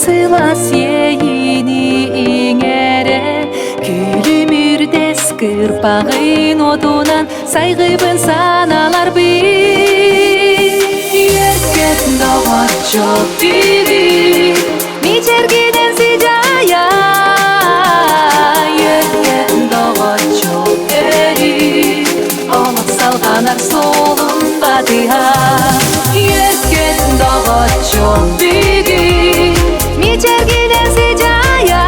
сыйлас ейини иңере күлүмүрдес кырпагын одунан сайгыбын саналар бир еркет догочо биби мичергиден сижая еркет догочо эри олок салганар солун батыха еркет догочо биби мичергиден сижая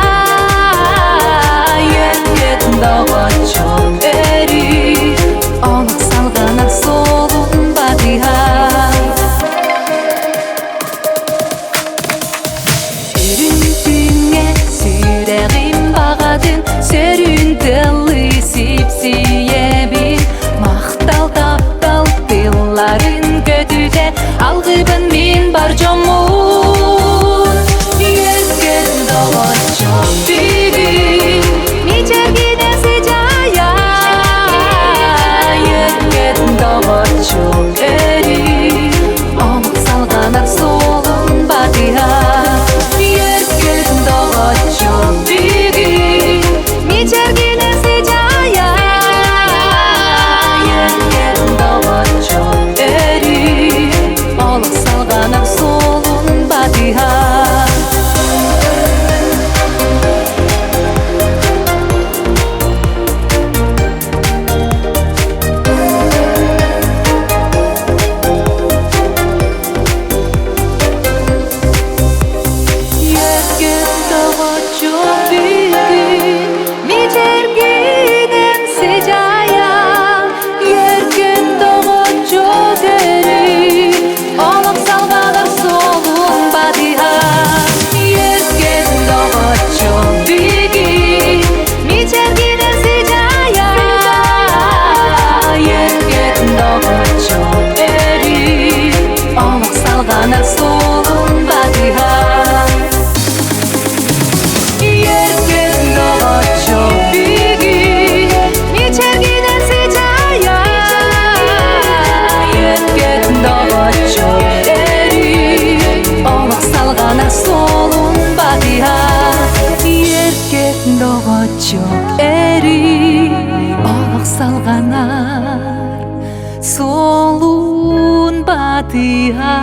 еркет догочо эри олок салганар солун батыха Сөрүн тылы сипсиебин мактал таптал тылларын көтүде алгыбын мен бар жомун еркет догочо биби мичергиден сижая еркет догочо эри олок салганар солун батыха еркет догочо биби мичергиден сижая еркет догочо эри олок салганар солун батыха салганар солун батыха еркет догочо биби мичергиден сижая еркет догочо эри олок салганар солун батыха еркет догочо эри олок салганар солун батыха